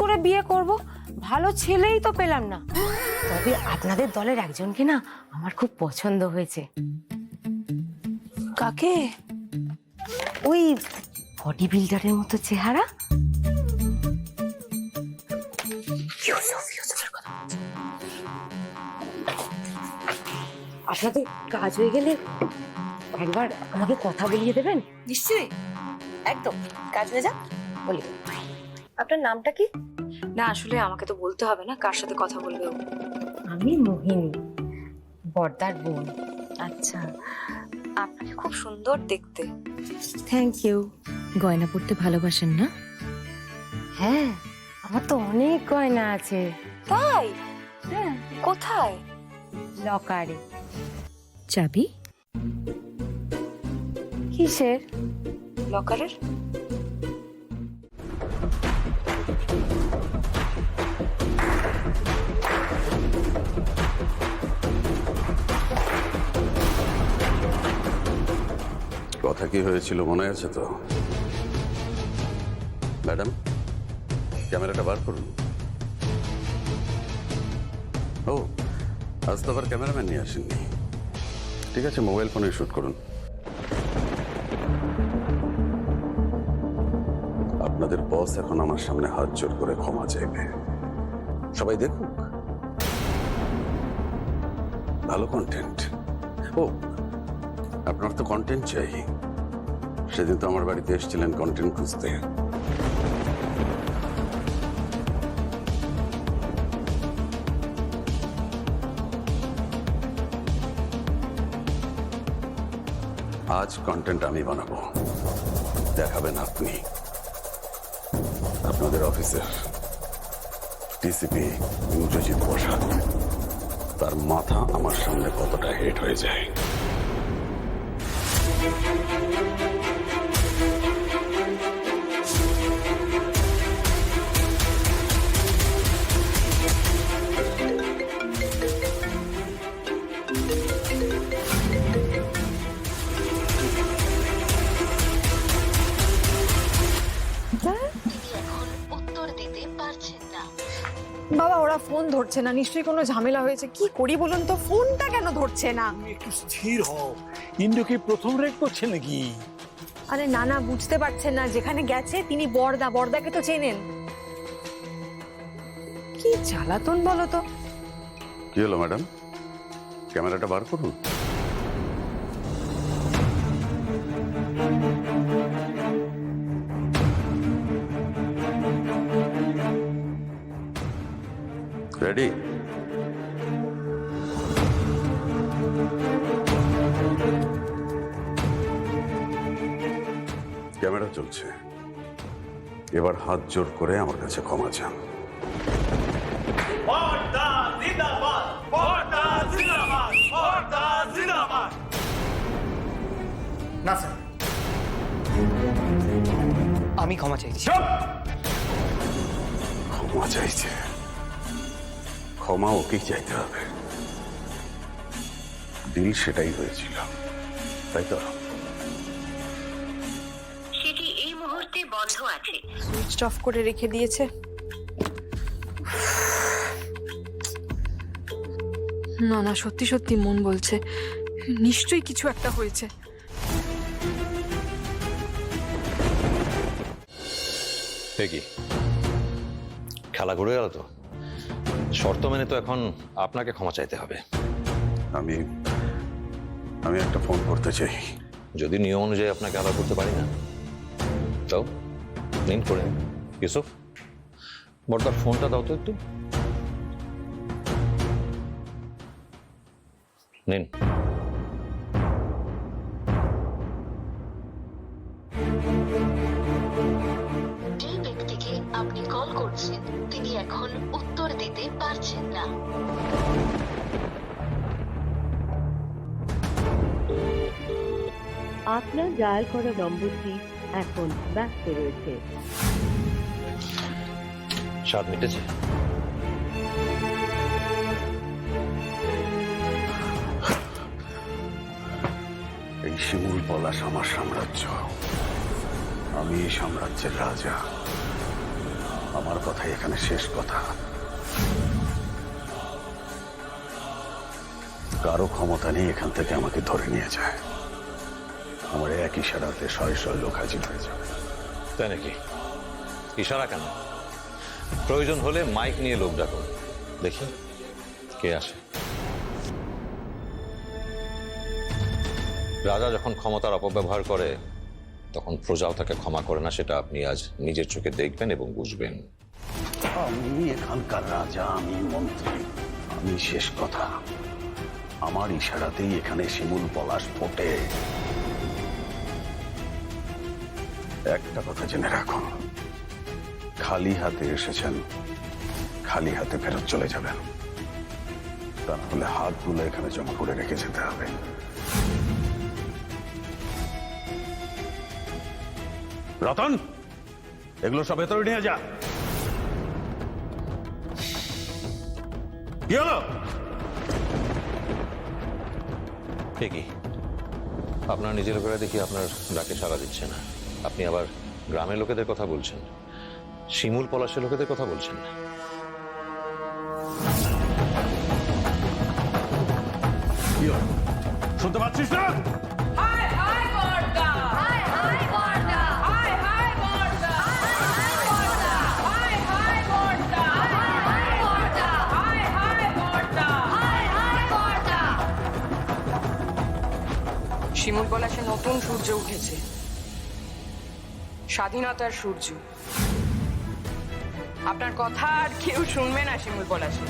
করে বিয়ে করব? ভালো ছেলেই তো পেলাম না। তবে আপনাদের দলের একজনকে না আমার খুব পছন্দ হয়েছে। কাকে? ওই বডি বিল্ডারের মতো চেহারা। ইউসুফের কথা বলছি। আপনাদের কাজ হয়ে গেলে একবার আমাকে কথা বলিয়ে দেবেন? নিশ্চয়ই, একদম কাজ হয়ে যাক। বলি, আপনার নামটা কি? না আসলে আমাকে তো বলতে হবে না কার সাথে কথা বলবে ও। আমি মোহিনী, বর্দার বোন। আচ্ছা, আপনাকে খুব সুন্দর দেখতে। Thank you. গয়না পরতে ভালোবাসেন না? হ্যাঁ, আমার তো অনেক গয়না আছে। তাই? হ্যাঁ। কোথায়? লকারে। চাবি? কিসের? লকারের। কথা কি হয়েছিল মনে আছে তো? ম্যাডাম, ক্যামেরাটা বার করুন। ও, আজ তো আবার ক্যামেরাম্যান নিয়ে আসেননি। ঠিক আছে, মোবাইল ফোনে শুট করুন। আপনাদের বস এখন আমার সামনে হাত জোর করে ক্ষমা চাইবে। সবাই দেখুক। ভালো কন্টেন্ট। ও, আপনার তো কন্টেন্ট চাই। সেদিন তো আমার বাড়িতে এসেছিলেন কন্টেন্ট খুঁজতে। আজ কন্টেন্ট আমি বানাবো, দেখাবেন আপনি। আপনাদের অফিসের টিসিপি ইন্দ্রজিৎ প্রসাদ, তার মাথা আমার সামনে কতটা হেট হয়ে যায়। বাবা ওরা ফোন ধরছে না, নিশ্চয়ই কোনো ঝামেলা হয়েছে। কি করি বলুন তো, ফোনটা কেন ধরছে না? একটু স্থির হও। ইন্দ্র কি প্রথম রেড করছে নাকি? আরে না না, বুঝতে পারছেন না, যেখানে গেছে তিনি বর্দা, বর্দাকে তো চেনেন। কি জ্বালাতন বলো তো। কি হলো ম্যাডাম, ক্যামেরাটা বার করুন। রেডি? ক্যামেরা চলছে। এবার হাত জোর করে আমার কাছে ক্ষমা চান। না স্যার, আমি ক্ষমা চাইছি। ক্ষমা চাইছে? ক্ষমা ওকেই চাইতে হবে। ডিল সেটাই হয়েছিল, তাই তো? সেটি এই মুহূর্তে বন্ধ আছে। সুইচ অফ করে রেখে দিয়েছে। না না, সত্যি সত্যি মন বলছে নিশ্চয়ই কিছু একটা হয়েছে। কি খেলা ঘুরে গেল তো? শর্ত মেনে তো এখন আপনাকে ক্ষমা চাইতে হবে। আমি আমি একটা ফোন করতে চাই। যদি নিয়ম অনুযায়ী আপনাকে আলাদা করতে পারি না, তাও নিন করে নিন। ইউসুফ, বড়দার ফোনটা দাও তো একটু। নিন। যে ব্যক্তিকে আপনি কল করছেন তিনি এখন উত্তর দিতে পারছেন না। আপনার ডায়াল করা নম্বরটি এখন ব্যস্ত রয়েছে। স্বাদ মিটেছে? এই শিমুল পলাশ আমার সাম্রাজ্য। আমি এই সাম্রাজ্যের রাজা। আমার কথাই এখানে শেষ কথা। কারো ক্ষমতা নেই এখান থেকে আমাকে ধরে নিয়ে যায়। আমার এক ইশারাতে শয়ে শয়ে লোক হাজির হয়ে যাবে। তাই নাকি? ইশারা কেন? প্রয়োজন হলে মাইক নিয়ে লোক ডাকুন, দেখি কে আসে। রাজা যখন ক্ষমতার অপব্যবহার করে তখন প্রজাও তাকে ক্ষমা করে না, সেটা আপনি আজ নিজের চোখে দেখবেন এবং বুঝবেন। আমি এখানকার রাজা, আমি মন্ত্রী, আমি শেষ কথা। আমার ইশারাতেই এখানে শিমুল পলাশ ফোটে। একটা কথা জেনে রাখুন, খালি হাতে এসেছেন, খালি হাতে ফেরত চলে যাবেন। তা না হলে হাতগুলো এখানে জমা করে রেখে যেতে হবে। রতন, এগুলো সব ভেতরে নিয়ে যা। কি হলো? ঠিকই, আপনার নিজের লোকেরা দেখি আপনার ডাকে সাড়া দিচ্ছে না। আপনি আবার গ্রামের লোকেদের কথা বলছেন, শিমুল পলাশের লোকেদের কথা বলছেন না। কি হলো? শুনতে পাচ্ছিস না? শিমুল পলাশে নতুন সূর্য উঠেছে, স্বাধীনতার সূর্য। আপনার কথা আর কেউ শুনবে না শিমুল পলাশে।